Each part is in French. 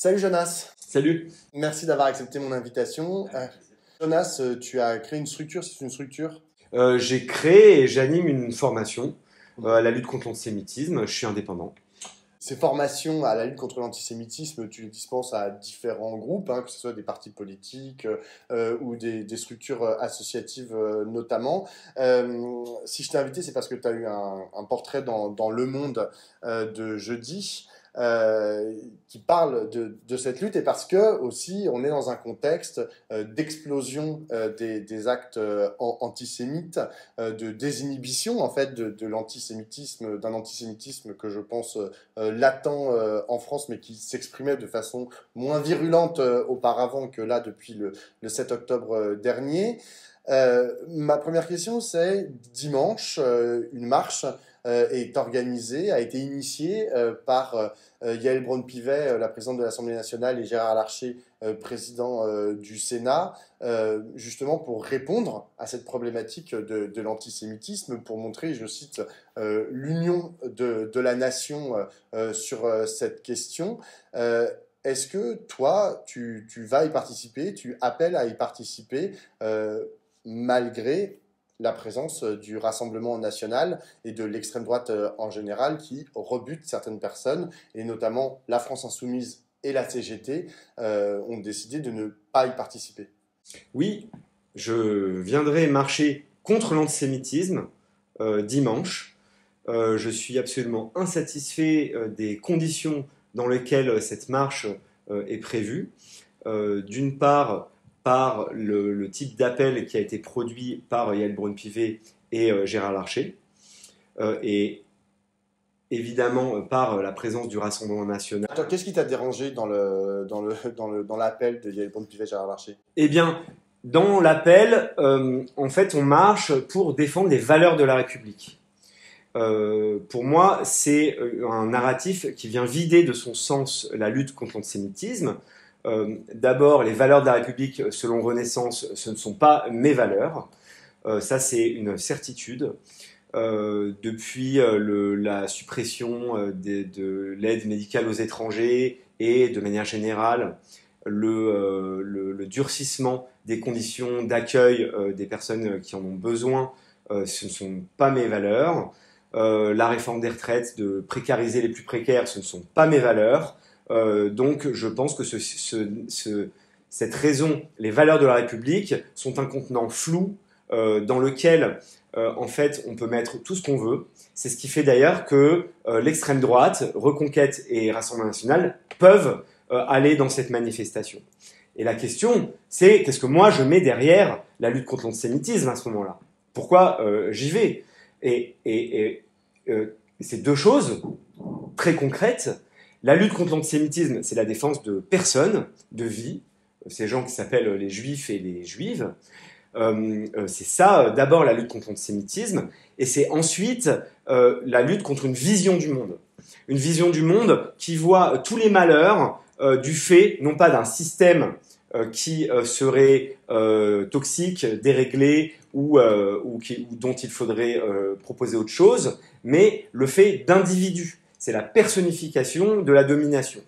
Salut Jonas, Salut. merci d'avoir accepté mon invitation. Jonas, tu as créé une structure, c'est une structure? J'ai créé et j'anime une formation à la lutte contre l'antisémitisme. Je suis indépendant. Ces formations à la lutte contre l'antisémitisme, tu les dispenses à différents groupes, que ce soit des partis politiques ou des structures associatives notamment. Si je t'ai invité, c'est parce que tu as eu un portrait dans Le Monde de jeudi. Qui parle de cette lutte et parce que aussi on est dans un contexte d'explosion des actes antisémites, de désinhibition en fait de l'antisémitisme, d'un antisémitisme que je pense latent en France mais qui s'exprimait de façon moins virulente auparavant que là depuis le 7 octobre dernier. Ma première question c'est dimanche, une marche est organisée, a été initiée par Yaël Braun-Pivet, la présidente de l'Assemblée nationale, et Gérard Larcher, président du Sénat, justement pour répondre à cette problématique de l'antisémitisme, pour montrer, je cite, l'union de la nation sur cette question. Est-ce que toi, tu vas y participer, tu appelles à y participer malgré la présence du Rassemblement national et de l'extrême droite en général qui rebute certaines personnes, et notamment la France insoumise et la CGT ont décidé de ne pas y participer? Oui, je viendrai marcher contre l'antisémitisme dimanche. Je suis absolument insatisfait des conditions dans lesquelles cette marche est prévue. D'une part, par le type d'appel qui a été produit par Yaël Braun-Pivet et Gérard Larcher, et évidemment par la présence du Rassemblement national. Attends, qu'est-ce qui t'a dérangé dans l'appel de Yaël Braun-Pivet et Gérard Larcher? Eh bien, dans l'appel, en fait, on marche pour défendre les valeurs de la République. Pour moi, c'est un narratif qui vient vider de son sens la lutte contre l'antisémitisme. D'abord, les valeurs de la République, selon Renaissance, ce ne sont pas mes valeurs. Ça, c'est une certitude. Depuis la suppression de l'aide médicale aux étrangers et, de manière générale, le durcissement des conditions d'accueil des personnes qui en ont besoin, ce ne sont pas mes valeurs. La réforme des retraites, de précariser les plus précaires, ce ne sont pas mes valeurs. Donc je pense que cette raison, les valeurs de la République, sont un contenant flou dans lequel en fait on peut mettre tout ce qu'on veut. C'est ce qui fait d'ailleurs que l'extrême droite, Reconquête et Rassemblement national peuvent aller dans cette manifestation. Et la question, c'est qu'est-ce que moi je mets derrière la lutte contre l'antisémitisme à ce moment-là? Pourquoi j'y vais? Et c'est deux choses très concrètes. La lutte contre l'antisémitisme, c'est la défense de personnes, de vie, ces gens qui s'appellent les juifs et les juives. C'est ça, d'abord, la lutte contre l'antisémitisme, et c'est ensuite la lutte contre une vision du monde. Une vision du monde qui voit tous les malheurs du fait, non pas d'un système qui serait toxique, déréglé, ou dont il faudrait proposer autre chose, mais le fait d'individus. C'est la personnification de la domination.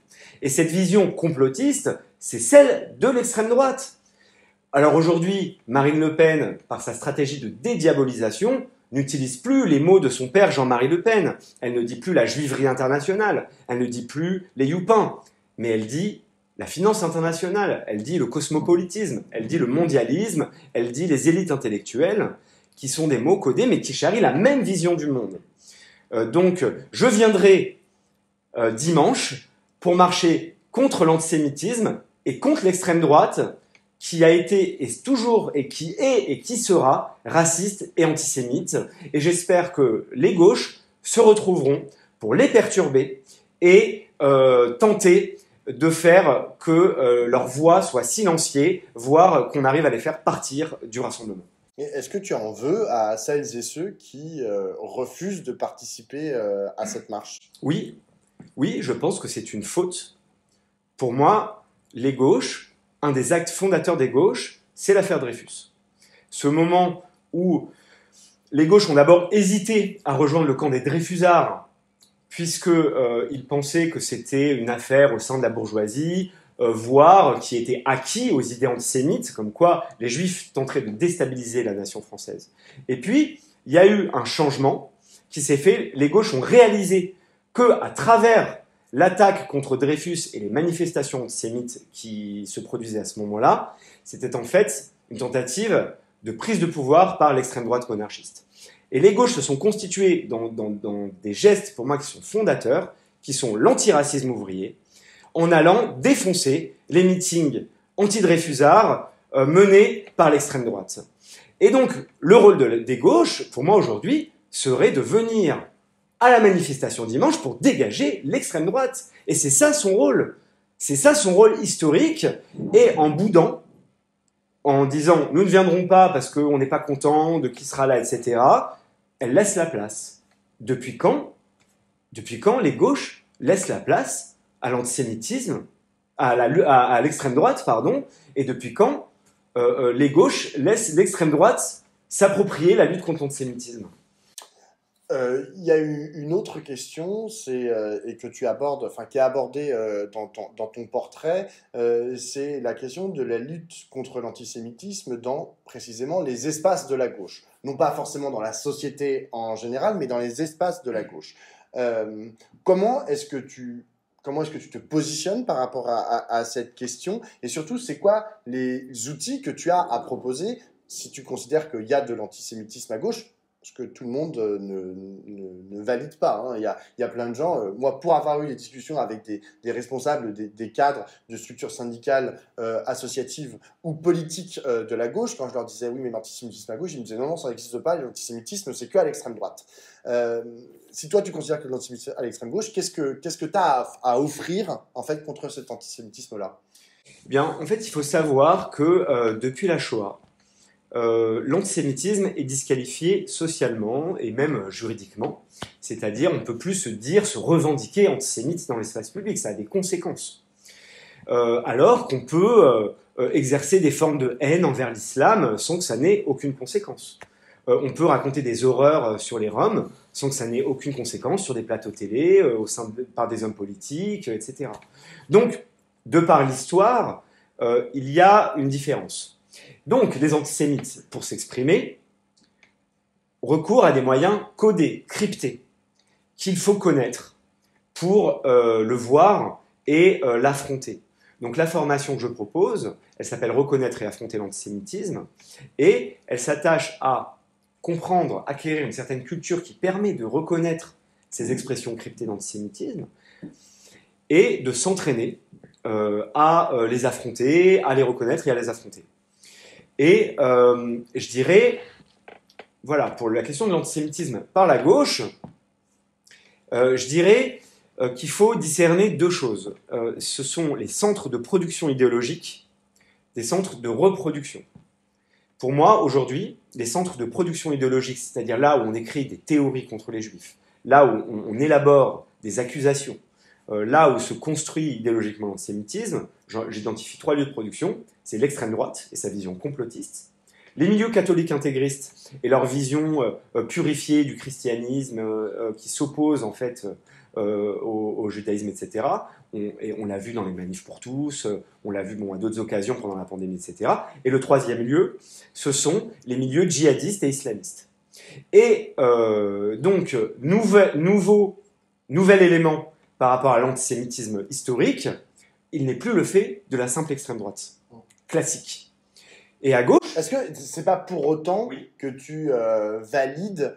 Et cette vision complotiste, c'est celle de l'extrême droite. Alors aujourd'hui, Marine Le Pen, par sa stratégie de dédiabolisation, n'utilise plus les mots de son père Jean-Marie Le Pen. Elle ne dit plus la juiverie internationale, elle ne dit plus les youpins, mais elle dit la finance internationale, elle dit le cosmopolitisme, elle dit le mondialisme, elle dit les élites intellectuelles, qui sont des mots codés mais qui charrient la même vision du monde. Donc, je viendrai dimanche pour marcher contre l'antisémitisme et contre l'extrême droite qui a été, et toujours, et qui est et qui sera raciste et antisémite. Et j'espère que les gauches se retrouveront pour les perturber et tenter de faire que leur voix soit silenciée, voire qu'on arrive à les faire partir du rassemblement. Est-ce que tu en veux à celles et ceux qui refusent de participer à cette marche? Oui, je pense que c'est une faute. Pour moi, les gauches, un des actes fondateurs des gauches, c'est l'affaire Dreyfus. Ce moment où les gauches ont d'abord hésité à rejoindre le camp des Dreyfusards puisqu'il pensait que c'était une affaire au sein de la bourgeoisie, voire qui était acquis aux idées antisémites, comme quoi les Juifs tenteraient de déstabiliser la nation française. Et puis, il y a eu un changement qui s'est fait. Les gauches ont réalisé qu'à travers l'attaque contre Dreyfus et les manifestations antisémites qui se produisaient à ce moment-là, c'était en fait une tentative de prise de pouvoir par l'extrême droite monarchiste. Et les gauches se sont constituées dans des gestes, pour moi, qui sont fondateurs, qui sont l'antiracisme ouvrier, en allant défoncer les meetings anti-Dreyfusards menés par l'extrême droite. Et donc, le rôle des gauches, pour moi aujourd'hui, serait de venir à la manifestation dimanche pour dégager l'extrême droite. Et c'est ça son rôle. C'est ça son rôle historique. Et en boudant, en disant « nous ne viendrons pas parce qu'on n'est pas content de qui sera là, etc. », elle laisse la place. Depuis quand les gauches laissent la place à l'antisémitisme, à l'extrême droite, pardon, et depuis quand les gauches laissent l'extrême droite s'approprier la lutte contre l'antisémitisme? Il y a eu une autre question, et que tu abordes, enfin qui est abordée dans ton portrait, c'est la question de la lutte contre l'antisémitisme dans précisément les espaces de la gauche. Non pas forcément dans la société en général, mais dans les espaces de la gauche. Comment est-ce que tu te positionnes par rapport à cette question? Et surtout, c'est quoi les outils que tu as à proposer si tu considères qu'il y a de l'antisémitisme à gauche? Ce que tout le monde ne valide pas. Hein. Il y a plein de gens, moi pour avoir eu des discussions avec des responsables, des cadres de structures syndicales, associatives ou politiques de la gauche, quand je leur disais oui mais l'antisémitisme à gauche, ils me disaient non, ça n'existe pas, l'antisémitisme c'est que à l'extrême droite. Si toi tu considères que l'antisémitisme à l'extrême gauche, qu'est-ce que tu as à offrir en fait contre cet antisémitisme-là? Bien, en fait il faut savoir que depuis la Shoah, l'antisémitisme est disqualifié socialement et même juridiquement. C'est-à-dire, on ne peut plus se revendiquer antisémite dans l'espace public. Ça a des conséquences. Alors qu'on peut exercer des formes de haine envers l'islam sans que ça n'ait aucune conséquence. On peut raconter des horreurs sur les Roms sans que ça n'ait aucune conséquence sur des plateaux télé, par des hommes politiques, etc. Donc, de par l'histoire, il y a une différence. Donc, les antisémites, pour s'exprimer, recourent à des moyens codés, cryptés, qu'il faut connaître pour le voir et l'affronter. Donc, la formation que je propose, elle s'appelle « Reconnaître et affronter l'antisémitisme » et elle s'attache à comprendre, acquérir une certaine culture qui permet de reconnaître ces expressions cryptées d'antisémitisme et de s'entraîner à les affronter, à les reconnaître et à les affronter. Et je dirais, voilà, pour la question de l'antisémitisme par la gauche, je dirais qu'il faut discerner deux choses. Ce sont les centres de production idéologique, des centres de reproduction. Pour moi, aujourd'hui, les centres de production idéologique, c'est-à-dire là où on écrit des théories contre les juifs, là où on élabore des accusations, là où se construit idéologiquement l'antisémitisme, j'identifie 3 lieux de production. C'est l'extrême droite et sa vision complotiste, les milieux catholiques intégristes et leur vision purifiée du christianisme qui s'oppose en fait au judaïsme, etc. Et on l'a vu dans les manifs pour tous, on l'a vu à d'autres occasions pendant la pandémie, etc. Et le troisième lieu, ce sont les milieux djihadistes et islamistes. Et donc, nouvel élément par rapport à l'antisémitisme historique, il n'est plus le fait de la simple extrême droite classique. Et à gauche... Est-ce que c'est pas pour autant que tu valides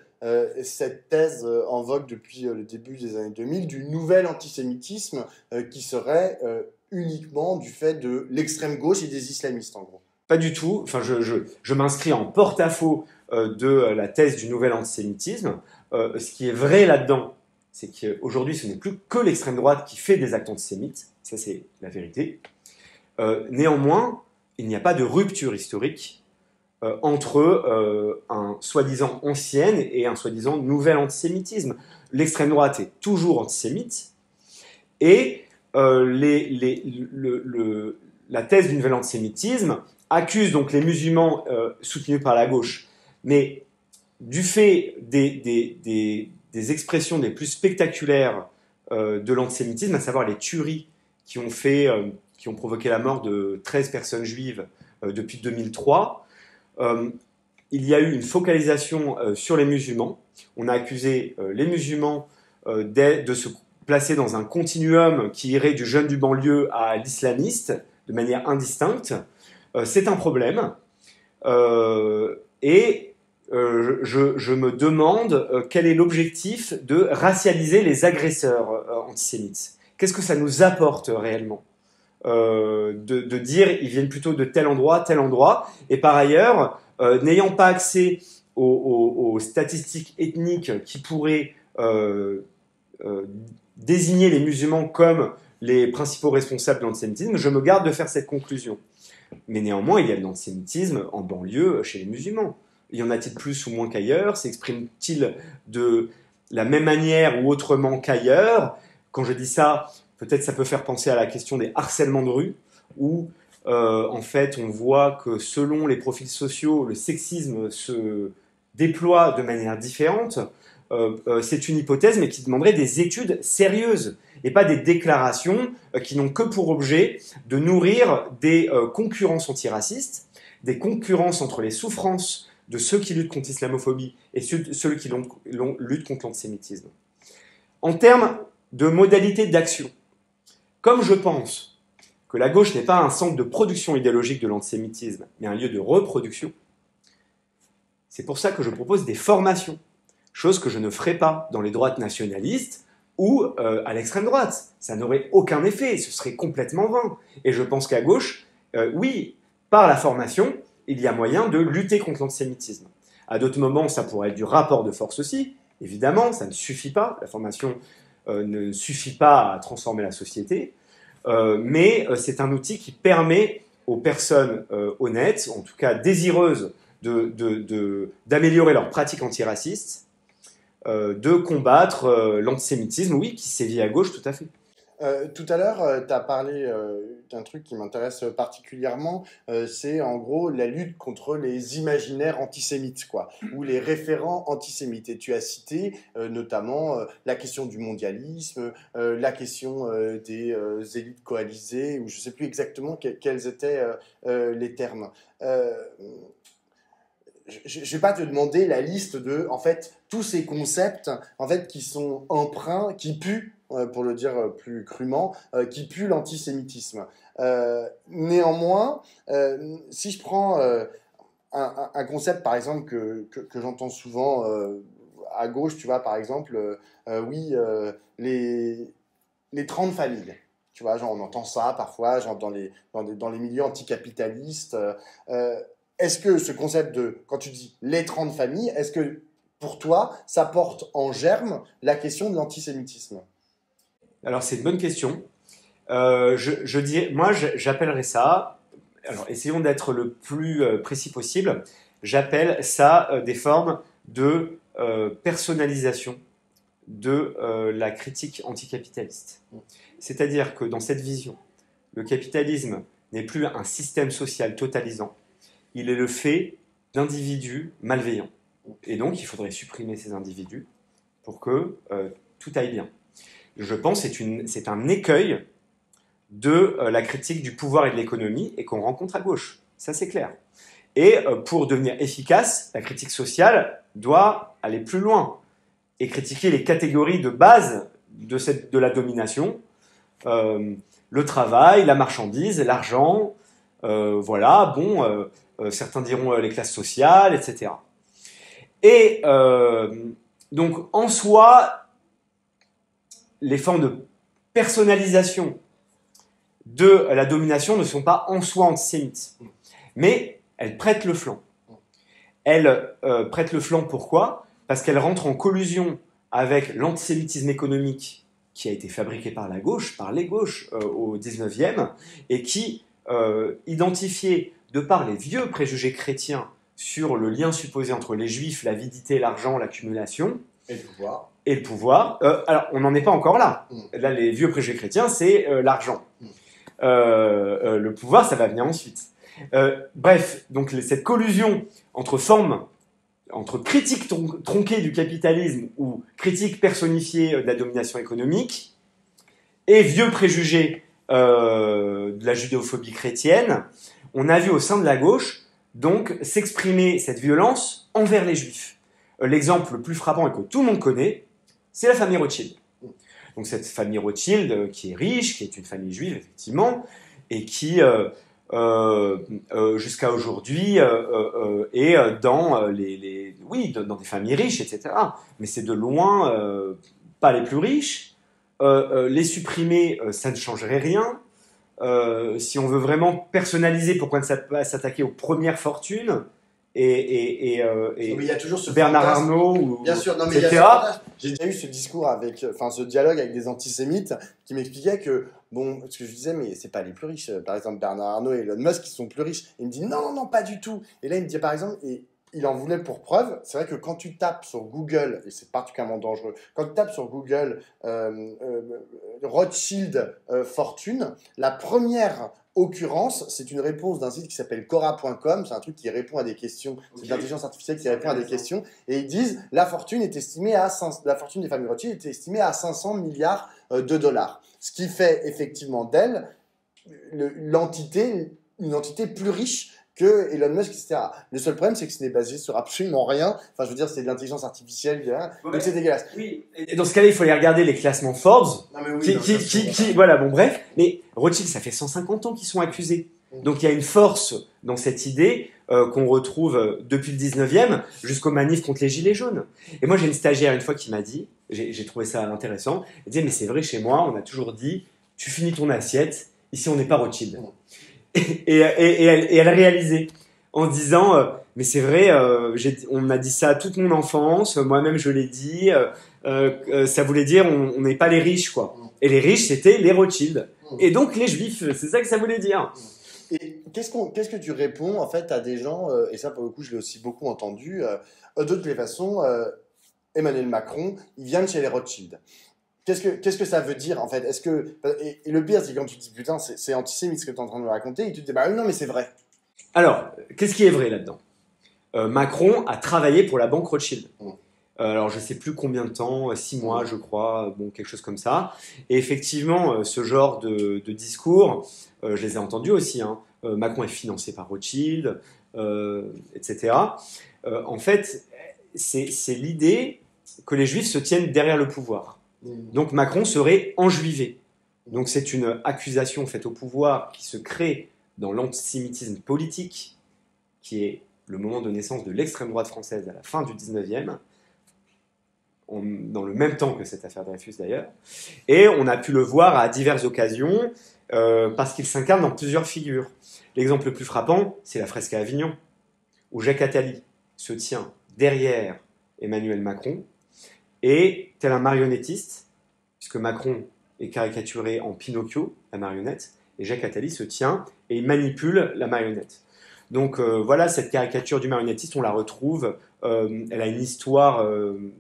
cette thèse en vogue depuis le début des années 2000 du nouvel antisémitisme qui serait uniquement du fait de l'extrême gauche et des islamistes, en gros? Pas du tout. Enfin, je m'inscris en porte-à-faux de la thèse du nouvel antisémitisme. Ce qui est vrai là-dedans, c'est qu'aujourd'hui, ce n'est plus que l'extrême droite qui fait des actes antisémites. Ça, c'est la vérité. Néanmoins, il n'y a pas de rupture historique entre un soi-disant ancien et un soi-disant nouvel antisémitisme. L'extrême droite est toujours antisémite et la thèse du nouvel antisémitisme accuse donc les musulmans soutenus par la gauche, mais du fait des des expressions les plus spectaculaires de l'antisémitisme, à savoir les tueries qui ont provoqué la mort de 13 personnes juives depuis 2003, il y a eu une focalisation sur les musulmans. On a accusé les musulmans de se placer dans un continuum qui irait du jeune du banlieue à l'islamiste de manière indistincte. C'est un problème. Je me demande quel est l'objectif de racialiser les agresseurs antisémites. Qu'est-ce que ça nous apporte réellement de dire ils viennent plutôt de tel endroit, et par ailleurs, n'ayant pas accès aux statistiques ethniques qui pourraient désigner les musulmans comme les principaux responsables de l'antisémitisme, je me garde de faire cette conclusion. Mais néanmoins, il y a de l'antisémitisme en banlieue chez les musulmans. Y en a-t-il plus ou moins qu'ailleurs? S'exprime-t-il de la même manière ou autrement qu'ailleurs? Quand je dis ça, peut-être ça peut faire penser à la question des harcèlements de rue, où en fait on voit que selon les profils sociaux, le sexisme se déploie de manière différente. C'est une hypothèse, mais qui demanderait des études sérieuses et pas des déclarations qui n'ont que pour objet de nourrir des concurrences antiracistes, des concurrences entre les souffrances de ceux qui luttent contre l'islamophobie et ceux qui luttent contre l'antisémitisme. En termes de modalités d'action, comme je pense que la gauche n'est pas un centre de production idéologique de l'antisémitisme, mais un lieu de reproduction, c'est pour ça que je propose des formations, chose que je ne ferai pas dans les droites nationalistes ou à l'extrême droite. Ça n'aurait aucun effet, ce serait complètement vain. Et je pense qu'à gauche, oui, par la formation, il y a moyen de lutter contre l'antisémitisme. À d'autres moments, ça pourrait être du rapport de force aussi. Évidemment, ça ne suffit pas. La formation ne suffit pas à transformer la société. Mais c'est un outil qui permet aux personnes honnêtes, en tout cas désireuses d'améliorer leurs pratiques antiracistes, de combattre l'antisémitisme, oui, qui sévit à gauche, tout à fait. Tout à l'heure, tu as parlé d'un truc qui m'intéresse particulièrement, c'est en gros la lutte contre les imaginaires antisémites, quoi, ou les référents antisémites. Et tu as cité notamment la question du mondialisme, la question des élites coalisées, ou je ne sais plus exactement quels étaient les termes. Je ne vais pas te demander la liste de, en fait, tous ces concepts, en fait, qui sont empreints, qui puent, pour le dire plus crûment, qui puent l'antisémitisme. Néanmoins, si je prends un concept, par exemple, que j'entends souvent à gauche, tu vois, par exemple, oui, les 30 familles. Tu vois, genre, on entend ça parfois, genre dans les milieux anticapitalistes. Est-ce que ce concept de, quand tu dis les 30 familles, est-ce que pour toi, ça porte en germe la question de l'antisémitisme? Alors, c'est une bonne question. J'appellerais ça, alors essayons d'être le plus précis possible, j'appelle ça des formes de personnalisation de la critique anticapitaliste. C'est-à-dire que dans cette vision, le capitalisme n'est plus un système social totalisant, il est le fait d'individus malveillants. Et donc, il faudrait supprimer ces individus pour que tout aille bien. Je pense que c'est un écueil de la critique du pouvoir et de l'économie et qu'on rencontre à gauche. Ça, c'est clair. Et pour devenir efficace, la critique sociale doit aller plus loin et critiquer les catégories de base de la domination, le travail, la marchandise, l'argent, voilà, bon, certains diront les classes sociales, etc. Et donc, en soi, les formes de personnalisation de la domination ne sont pas en soi antisémites. Mais elles prêtent le flanc. Elles prêtent le flanc pourquoi? Parce qu'elles rentrent en collusion avec l'antisémitisme économique qui a été fabriqué par la gauche, par les gauches au 19e, et qui, identifié de par les vieux préjugés chrétiens sur le lien supposé entre les juifs, l'avidité, l'argent, l'accumulation, et le pouvoir. Alors, on n'en est pas encore là. Là, les vieux préjugés chrétiens, c'est l'argent. Le pouvoir, ça va venir ensuite. Bref, donc cette collusion entre formes entre critique tronquée du capitalisme ou critique personnifiée de la domination économique et vieux préjugés de la judéophobie chrétienne, on a vu au sein de la gauche donc s'exprimer cette violence envers les juifs. L'exemple le plus frappant et que tout le monde connaît, c'est la famille Rothschild. Donc cette famille Rothschild qui est riche, qui est une famille juive effectivement, et qui jusqu'à aujourd'hui est dans dans des familles riches, etc. Mais c'est de loin pas les plus riches. Les supprimer, ça ne changerait rien. Si on veut vraiment personnaliser, pourquoi ne pas s'attaquer aux premières fortunes mais il y a toujours ce Bernard fantasme. Arnault, ou, Bien sûr, non, mais etc. J'ai déjà eu ce discours ce dialogue avec des antisémites qui m'expliquaient que, ce que je disais, mais c'est pas les plus riches. Par exemple, Bernard Arnault et Elon Musk qui sont plus riches. Il me dit non, pas du tout. Et là, il me dit par exemple, et il en voulait pour preuve, c'est vrai que quand tu tapes sur Google, et c'est particulièrement dangereux, quand tu tapes sur Google Rothschild fortune, la première occurrence, c'est une réponse d'un site qui s'appelle Quora.com, c'est un truc qui répond à des questions, c'est de l'intelligence artificielle qui répond à des questions, et ils disent la fortune des familles Rothschild est estimée à 500 milliards de dollars. Ce qui fait effectivement d'elle une entité plus riche que Elon Musk, etc. Le seul problème, c'est que ce n'est basé sur absolument rien. Enfin, je veux dire, c'est de l'intelligence artificielle, donc c'est dégueulasse. Oui. Et dans ce cas-là, il faut aller regarder les classements Forbes. Non, mais oui, Voilà, bon, bref. Mais Rothschild, ça fait 150 ans qu'ils sont accusés. Donc il y a une force dans cette idée qu'on retrouve depuis le 19e jusqu'aux manifs contre les Gilets jaunes. Et moi, j'ai une stagiaire une fois qui m'a dit, j'ai trouvé ça intéressant, elle disait, mais c'est vrai, chez moi, on a toujours dit, tu finis ton assiette, ici on n'est pas Rothschild. Et elle réalisait en disant mais c'est vrai, on m'a dit ça toute mon enfance, moi-même je l'ai dit, ça voulait dire on n'est pas les riches quoi. Et les riches c'était les Rothschild. Et donc les juifs, c'est ça que ça voulait dire. Et qu'est-ce que tu réponds en fait à des gens, et ça pour le coup je l'ai aussi beaucoup entendu, de toutes les façons, Emmanuel Macron, il vient de chez les Rothschild. Qu'est-ce que ça veut dire en fait? Et le pire, c'est quand tu dis putain, c'est antisémite ce que tu es en train de me raconter, et tu te dis bah non, mais c'est vrai. Alors, qu'est-ce qui est vrai là-dedans? Macron a travaillé pour la banque Rothschild. Alors, je ne sais plus combien de temps, 6 mois, je crois, bon, quelque chose comme ça. Et effectivement, ce genre de discours, je les ai entendus aussi. Macron est financé par Rothschild, etc. En fait, c'est l'idée que les Juifs se tiennent derrière le pouvoir. Donc Macron serait enjuivé. Donc c'est une accusation faite au pouvoir qui se crée dans l'antisémitisme politique, qui est le moment de naissance de l'extrême droite française à la fin du 19e, dans le même temps que cette affaire Dreyfus d'ailleurs. Et on a pu le voir à diverses occasions, parce qu'il s'incarne dans plusieurs figures. L'exemple le plus frappant, c'est la fresque à Avignon, où Jacques Attali se tient derrière Emmanuel Macron, et tel un marionnettiste, puisque Macron est caricaturé en Pinocchio, la marionnette, et Jacques Attali se tient et il manipule la marionnette. Donc voilà, cette caricature du marionnettiste, on la retrouve, elle a une histoire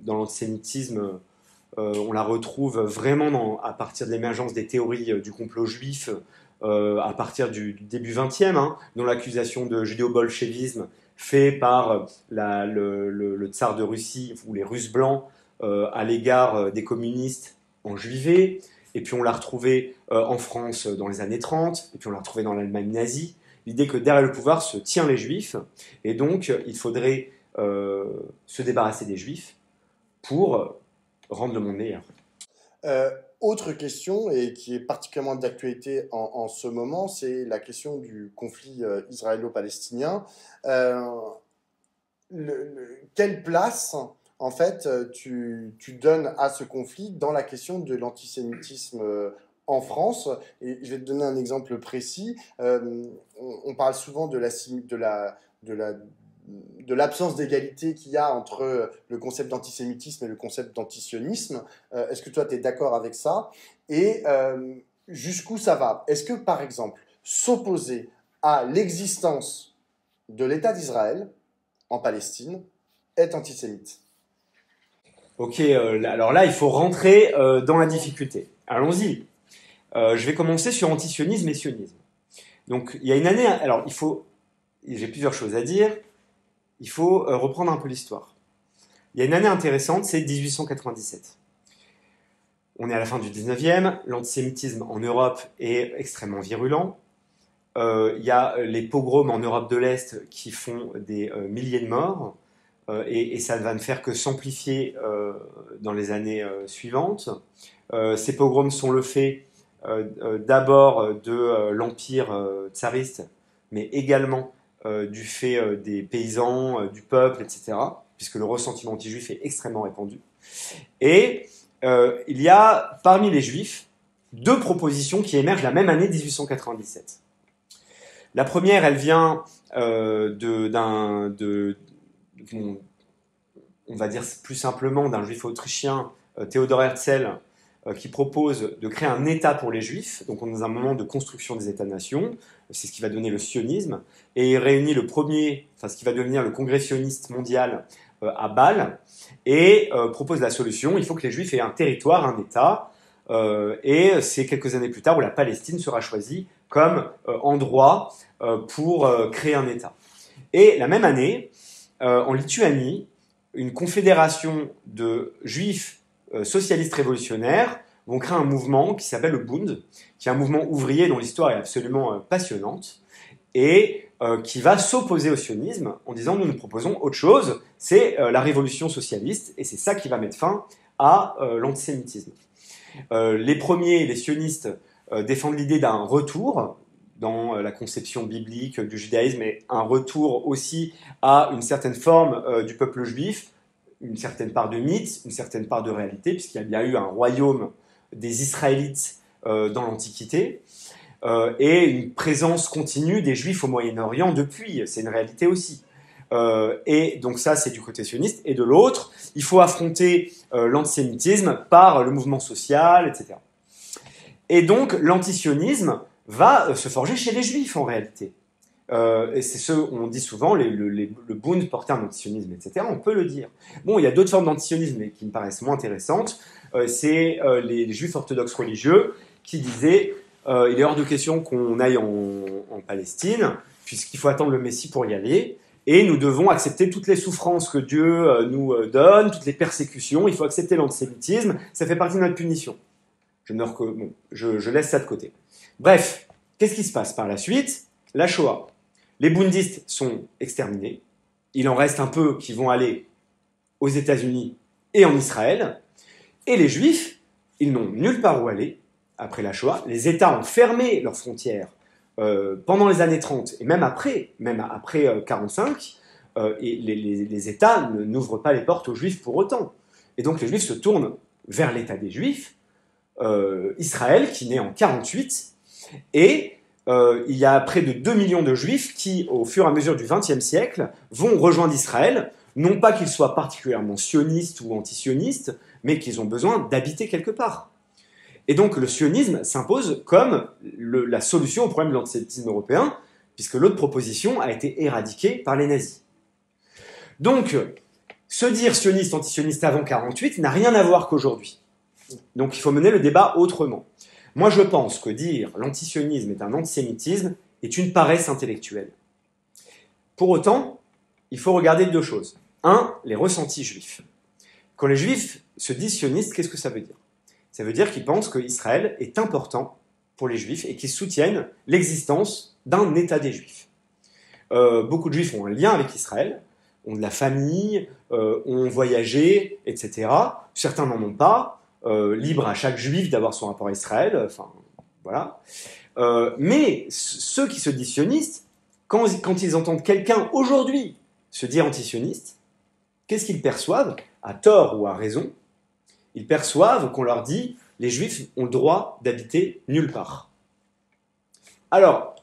dans l'antisémitisme, on la retrouve vraiment à partir de l'émergence des théories du complot juif, à partir du début 20e, dont l'accusation de judéo-bolchevisme fait par le tsar de Russie, ou les Russes blancs, à l'égard des communistes enjuivés, et puis on l'a retrouvé en France dans les années 30, et puis on l'a retrouvé dans l'Allemagne nazie, l'idée que derrière le pouvoir se tient les juifs, et donc il faudrait se débarrasser des juifs pour rendre le monde meilleur. Autre question, et qui est particulièrement d'actualité en ce moment, c'est la question du conflit israélo-palestinien. Quelle place en fait, tu donnes à ce conflit dans la question de l'antisémitisme en France? Et je vais te donner un exemple précis. On parle souvent de l'absence d'égalité qu'il y a entre le concept d'antisémitisme et le concept d'antisionisme. Est-ce que toi, tu es d'accord avec ça? Et jusqu'où ça va? Est-ce que, par exemple, s'opposer à l'existence de l'État d'Israël en Palestine est antisémite? Ok, alors là, il faut rentrer dans la difficulté. Allons-y. Je vais commencer sur antisionisme et sionisme. Donc, il y a une année... Alors, j'ai plusieurs choses à dire. il faut reprendre un peu l'histoire. Il y a une année intéressante, c'est 1897. On est à la fin du 19e, l'antisémitisme en Europe est extrêmement virulent. Il y a les pogroms en Europe de l'Est qui font des milliers de morts, et ça ne va ne faire que s'amplifier dans les années suivantes. Ces pogroms sont le fait d'abord de l'empire tsariste, mais également du fait des paysans, du peuple, etc., puisque le ressentiment anti-juif est extrêmement répandu. Et il y a parmi les juifs deux propositions qui émergent la même année 1897. La première, elle vient on va dire plus simplement d'un juif autrichien, Theodor Herzl, qui propose de créer un État pour les juifs. Donc on est dans un moment de construction des États-nations, c'est ce qui va donner le sionisme, et il réunit ce qui va devenir le congrès sioniste mondial à Bâle, et propose la solution: il faut que les juifs aient un territoire, un État, et c'est quelques années plus tard où la Palestine sera choisie comme endroit pour créer un État. Et la même année, en Lituanie, une confédération de juifs socialistes révolutionnaires vont créer un mouvement qui s'appelle le Bund, qui est un mouvement ouvrier dont l'histoire est absolument passionnante, et qui va s'opposer au sionisme en disant: nous proposons autre chose, c'est la révolution socialiste, et c'est ça qui va mettre fin à l'antisémitisme. Les premiers, les sionistes, défendent l'idée d'un retour dans la conception biblique du judaïsme, et un retour aussi à une certaine forme du peuple juif, une certaine part de mythe, une certaine part de réalité, puisqu'il y a bien eu un royaume des Israélites dans l'Antiquité, et une présence continue des Juifs au Moyen-Orient depuis, c'est une réalité aussi. Et donc ça, c'est du côté sioniste. Et de l'autre, il faut affronter l'antisémitisme par le mouvement social, etc. Et donc l'antisionisme va se forger chez les Juifs en réalité. Et c'est ce on dit souvent, le Bund portait un antisionisme, etc. On peut le dire. Bon, il y a d'autres formes d'antisionisme, mais qui me paraissent moins intéressantes. C'est les Juifs orthodoxes religieux qui disaient il est hors de question qu'on aille en Palestine, puisqu'il faut attendre le Messie pour y aller, et nous devons accepter toutes les souffrances que Dieu nous donne, toutes les persécutions, il faut accepter l'antisémitisme, ça fait partie de notre punition. Je laisse ça de côté. Bref, qu'est-ce qui se passe par la suite? La Shoah. Les bundistes sont exterminés, il en reste un peu qui vont aller aux États-Unis et en Israël, et les Juifs, ils n'ont nulle part où aller après la Shoah. Les États ont fermé leurs frontières pendant les années 30 et même après 45, et les États n'ouvrent pas les portes aux Juifs pour autant. Et donc les Juifs se tournent vers l'État des Juifs, Israël, qui naît en 48, et il y a près de 2 millions de Juifs qui, au fur et à mesure du XXe siècle, vont rejoindre Israël, non pas qu'ils soient particulièrement sionistes ou antisionistes, mais qu'ils ont besoin d'habiter quelque part. Et donc le sionisme s'impose comme la solution au problème de l'antisémitisme européen, puisque l'autre proposition a été éradiquée par les nazis. Donc, se dire sioniste, antisioniste avant 48 n'a rien à voir qu'aujourd'hui. Donc il faut mener le débat autrement. Moi je pense que dire l'antisionisme est un antisémitisme est une paresse intellectuelle. Pour autant, il faut regarder deux choses. Un, les ressentis juifs. Quand les juifs se disent sionistes, qu'est-ce que ça veut dire? Ça veut dire qu'ils pensent qu'Israël est important pour les juifs et qu'ils soutiennent l'existence d'un État des juifs. Beaucoup de juifs ont un lien avec Israël, ont de la famille, ont voyagé, etc. Certains n'en ont pas. Libre à chaque juif d'avoir son rapport à Israël, enfin, voilà. Mais ceux qui se disent sionistes, quand ils entendent quelqu'un aujourd'hui se dire antisioniste, qu'est-ce qu'ils perçoivent, à tort ou à raison? Ils perçoivent qu'on leur dit les juifs ont le droit d'habiter nulle part. Alors,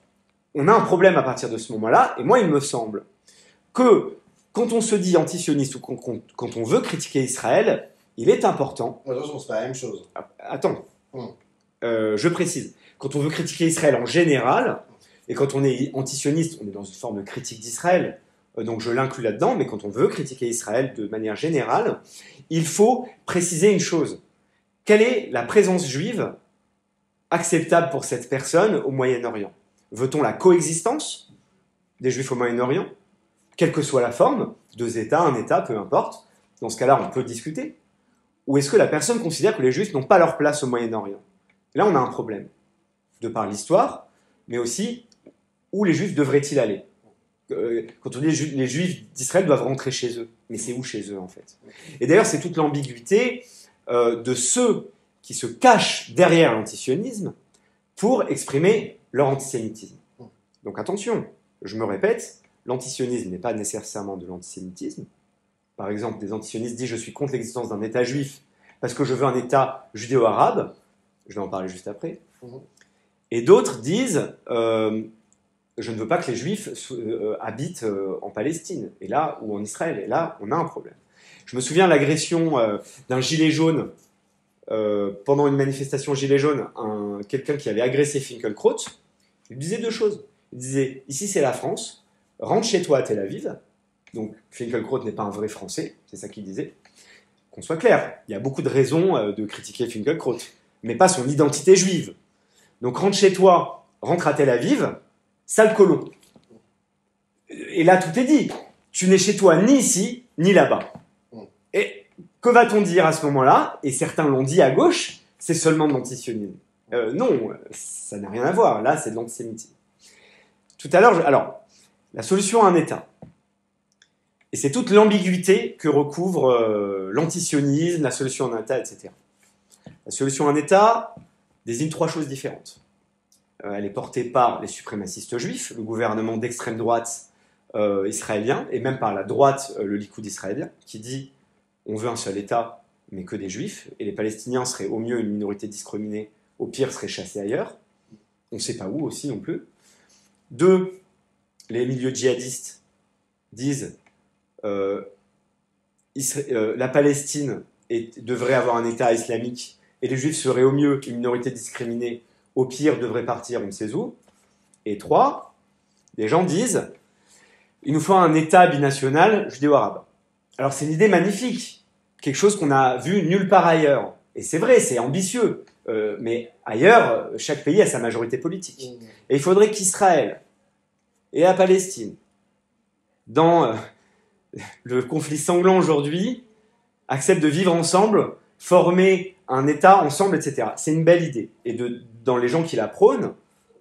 on a un problème à partir de ce moment-là, et moi il me semble que quand on se dit antisioniste ou quand on veut critiquer Israël, il est important... Attention, c'est pas la même chose. Attends, je précise. Quand on veut critiquer Israël en général, et quand on est antisioniste, on est dans une forme de critique d'Israël, donc je l'inclus là-dedans, mais quand on veut critiquer Israël de manière générale, il faut préciser une chose. Quelle est la présence juive acceptable pour cette personne au Moyen-Orient? Veut-on la coexistence des Juifs au Moyen-Orient? quelle que soit la forme, 2 États, un État, peu importe, dans ce cas-là, on peut discuter. Ou est-ce que la personne considère que les Juifs n'ont pas leur place au Moyen-Orient? Là, on a un problème, de par l'histoire, mais aussi où les Juifs devraient-ils aller? Quand on dit les Juifs d'Israël doivent rentrer chez eux, mais c'est où chez eux en fait? Et d'ailleurs, c'est toute l'ambiguïté de ceux qui se cachent derrière l'antisionisme pour exprimer leur antisémitisme. Donc attention, je me répète, l'antisionisme n'est pas nécessairement de l'antisémitisme. Par exemple, des antisionistes disent « je suis contre l'existence d'un État juif parce que je veux un État judéo-arabe », je vais en parler juste après, et d'autres disent je ne veux pas que les Juifs habitent en Palestine, et là, ou en Israël, et là, on a un problème. Je me souviens de l'agression d'un gilet jaune, pendant une manifestation gilet jaune, quelqu'un qui avait agressé Finkielkraut, il disait 2 choses. Il disait, ici c'est la France, rentre chez toi à Tel Aviv, donc Finkielkraut n'est pas un vrai Français, c'est ça qu'il disait. Qu'on soit clair, il y a beaucoup de raisons de critiquer Finkielkraut, mais pas son identité juive. Donc rentre chez toi, rentre à Tel Aviv, sale colon. Et là, tout est dit. Tu n'es chez toi ni ici, ni là-bas. Et que va-t-on dire à ce moment-là? Et certains l'ont dit à gauche, c'est seulement de l'antisionisme. Non, ça n'a rien à voir. Là, c'est de l'antisémitisme. Tout à l'heure, alors, la solution à un État. Et c'est toute l'ambiguïté que recouvre l'antisionisme, la solution à un État, etc. La solution à un État désigne 3 choses différentes. Elle est portée par les suprémacistes juifs, le gouvernement d'extrême droite israélien, et même par la droite, le Likoud israélien, qui dit on veut un seul État, mais que des juifs, et les Palestiniens seraient au mieux une minorité discriminée, au pire seraient chassés ailleurs. On ne sait pas où aussi non plus. 2, les milieux djihadistes disent la Palestine devrait avoir un État islamique, et les juifs seraient au mieux une minorité discriminée, au pire, devrait partir on ne sait où. Et 3, les gens disent il nous faut un État binational judéo-arabe. Alors c'est une idée magnifique, quelque chose qu'on a vu nulle part ailleurs. Et c'est vrai, c'est ambitieux. Mais ailleurs, chaque pays a sa majorité politique. Et il faudrait qu'Israël et la Palestine, dans le conflit sanglant aujourd'hui, acceptent de vivre ensemble, former un État ensemble, etc. C'est une belle idée. Et dans les gens qui la prônent,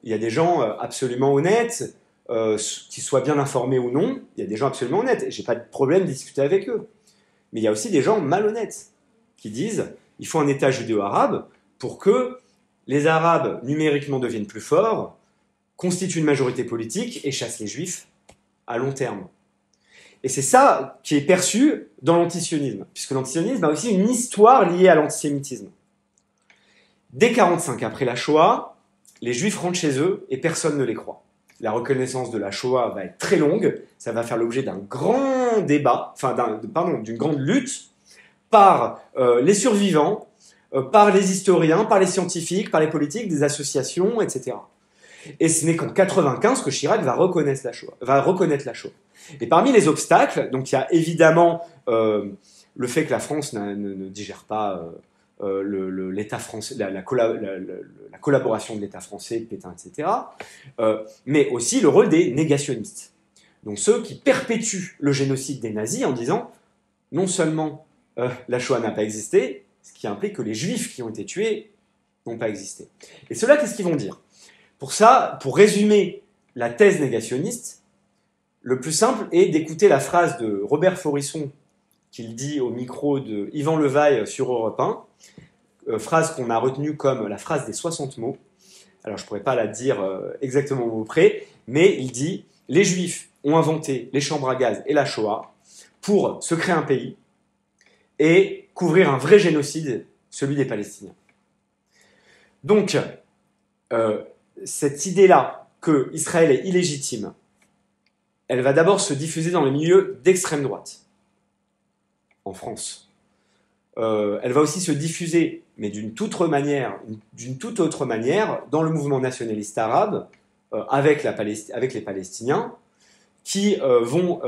il y a des gens absolument honnêtes, qui soient bien informés ou non, il y a des gens absolument honnêtes. Et j'ai pas de problème de discuter avec eux. Mais il y a aussi des gens malhonnêtes qui disent il faut un État judéo-arabe pour que les Arabes numériquement deviennent plus forts, constituent une majorité politique et chassent les Juifs à long terme. Et c'est ça qui est perçu dans l'antisionisme, puisque l'antisionisme a aussi une histoire liée à l'antisémitisme. Dès 1945, après la Shoah, les Juifs rentrent chez eux et personne ne les croit. La reconnaissance de la Shoah va être très longue, ça va faire l'objet d'un grand débat, d'une grande lutte par les survivants, par les historiens, par les scientifiques, par les politiques, des associations, etc. Et ce n'est qu'en 1995 que Chirac va reconnaître la Shoah. Et parmi les obstacles, donc il y a évidemment le fait que la France ne digère pas l'État français, la collaboration de l'État français, de Pétain, etc. Mais aussi le rôle des négationnistes. Donc ceux qui perpétuent le génocide des nazis en disant non seulement la Shoah n'a pas existé, ce qui implique que les Juifs qui ont été tués n'ont pas existé. Et ceux-là, qu'est-ce qu'ils vont dire? Pour ça, pour résumer la thèse négationniste, le plus simple est d'écouter la phrase de Robert Faurisson qu'il dit au micro de Yvan Levaille sur Europe 1, phrase qu'on a retenue comme la phrase des 60 mots. Alors je ne pourrais pas la dire exactement au mot près, mais il dit « Les Juifs ont inventé les chambres à gaz et la Shoah pour se créer un pays et couvrir un vrai génocide, celui des Palestiniens. » Donc, cette idée-là que Israël est illégitime, elle va d'abord se diffuser dans les milieux d'extrême droite, en France. Elle va aussi se diffuser, mais d'une toute autre manière, dans le mouvement nationaliste arabe, avec les Palestiniens, qui vont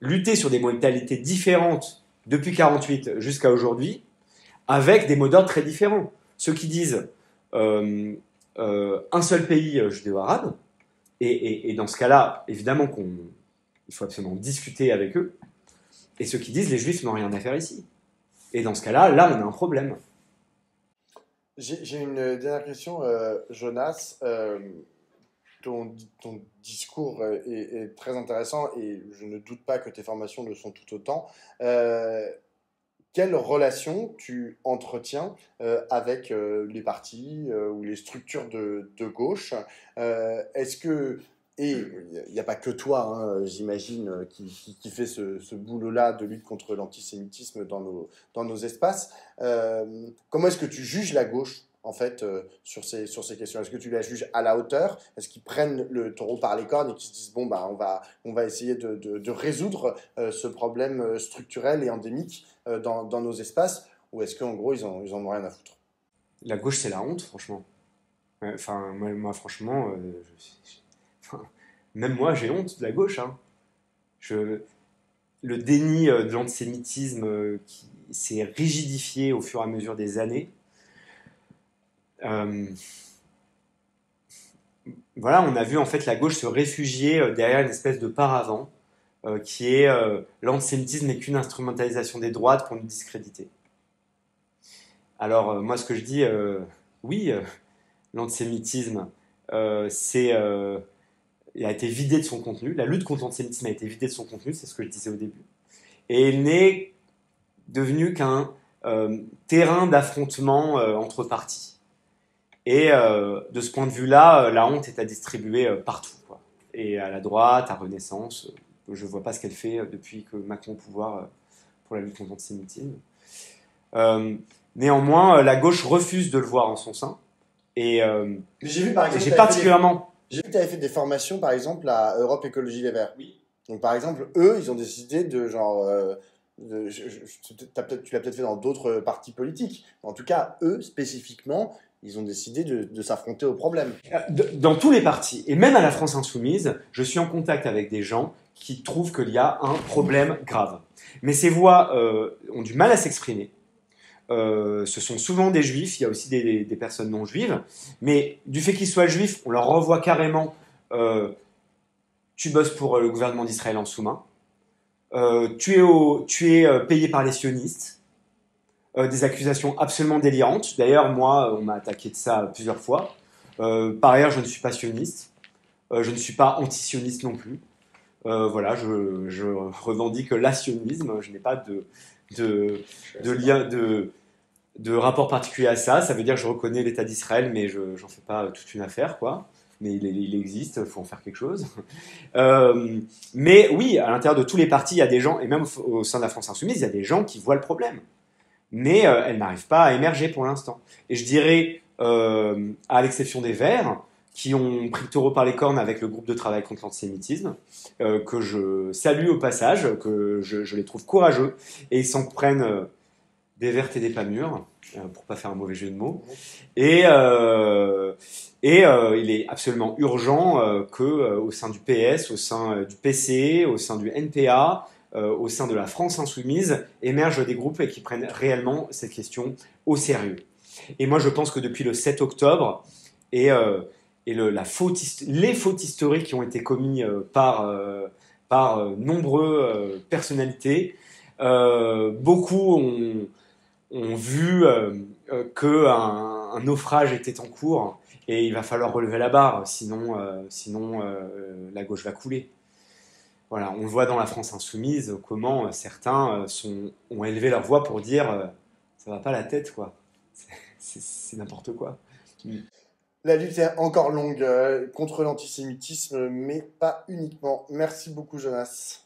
lutter sur des modalités différentes depuis 1948 jusqu'à aujourd'hui, avec des mots d'ordre très différents. Ceux qui disent un seul pays judéo-arabe, et dans ce cas-là, évidemment qu'on il faut absolument discuter avec eux. Et ceux qui disent les juifs n'ont rien à faire ici. Et dans ce cas-là, là, on a un problème. J'ai une dernière question, Jonas. Ton discours est très intéressant et je ne doute pas que tes formations le sont tout autant. Quelle relation tu entretiens avec les partis ou les structures de gauche? Est-ce que, et il n'y a pas que toi, hein, j'imagine, qui fait ce boulot-là de lutte contre l'antisémitisme dans nos espaces. Comment est-ce que tu juges la gauche, en fait, sur ces questions? Est-ce que tu la juges à la hauteur? Est-ce qu'ils prennent le taureau par les cornes et qu'ils se disent, bon, bah, on va essayer de résoudre ce problème structurel et endémique dans nos espaces? Ou est-ce qu'en gros, ils en ont rien à foutre? La gauche, c'est la honte, franchement. Enfin, moi franchement, enfin, même moi, j'ai honte de la gauche. Hein. Le déni de l'antisémitisme qui s'est rigidifié au fur et à mesure des années. Voilà, on a vu en fait la gauche se réfugier derrière une espèce de paravent qui est l'antisémitisme n'est qu'une instrumentalisation des droites pour nous discréditer. Alors moi, ce que je dis, oui, l'antisémitisme, il a été vidé de son contenu. La lutte contre l'antisémitisme a été vidée de son contenu, c'est ce que je disais au début. Et il n'est devenu qu'un terrain d'affrontement entre partis. Et de ce point de vue-là, la honte est à distribuer partout, quoi. Et à la droite, à Renaissance, je ne vois pas ce qu'elle fait depuis que Macron est au pouvoir pour la lutte contre l'antisémitisme. Néanmoins, la gauche refuse de le voir en son sein. Et j'ai vu, par exemple, j'ai particulièrement... J'ai vu que tu avais fait des formations, par exemple, à Europe Écologie Les Verts. Oui. Donc, par exemple, eux, ils ont décidé de genre... tu l'as peut-être fait dans d'autres partis politiques. En tout cas, eux, spécifiquement, ils ont décidé de s'affronter au problème. Dans tous les partis, et même à la France Insoumise, je suis en contact avec des gens qui trouvent qu'il y a un problème grave. Mais ces voix ont du mal à s'exprimer. Ce sont souvent des juifs, il y a aussi des personnes non juives, mais du fait qu'ils soient juifs, on leur renvoie carrément tu bosses pour le gouvernement d'Israël en sous-main, tu es payé par les sionistes, des accusations absolument délirantes. D'ailleurs, moi, on m'a attaqué de ça plusieurs fois. Par ailleurs, je ne suis pas sioniste, je ne suis pas anti-sioniste non plus. Voilà, je revendique l'asionisme, je n'ai pas de lien, de rapport particulier à ça. Ça veut dire que je reconnais l'État d'Israël, mais je n'en fais pas toute une affaire, quoi. Mais il existe, il faut en faire quelque chose. Mais oui, à l'intérieur de tous les partis, il y a des gens, et même au sein de la France Insoumise, il y a des gens qui voient le problème. Mais elles n'arrivent pas à émerger pour l'instant. Et je dirais, à l'exception des Verts, qui ont pris le taureau par les cornes avec le groupe de travail contre l'antisémitisme, que je salue au passage, que je les trouve courageux, et ils s'en prennent des vertes et des pas mûres, pour pas faire un mauvais jeu de mots. Et il est absolument urgent que au sein du PS, au sein du PC, au sein du NPA, au sein de la France Insoumise, émergent des groupes qui prennent réellement cette question au sérieux. Et moi, je pense que depuis le 7 octobre, les fautes historiques qui ont été commises par nombreuses personnalités, beaucoup ont vu qu'un naufrage était en cours et il va falloir relever la barre, sinon la gauche va couler. Voilà, on le voit dans la France Insoumise, comment certains ont élevé leur voix pour dire ça va pas la tête, quoi. C'est n'importe quoi. La lutte est encore longue contre l'antisémitisme, mais pas uniquement. Merci beaucoup, Jonas.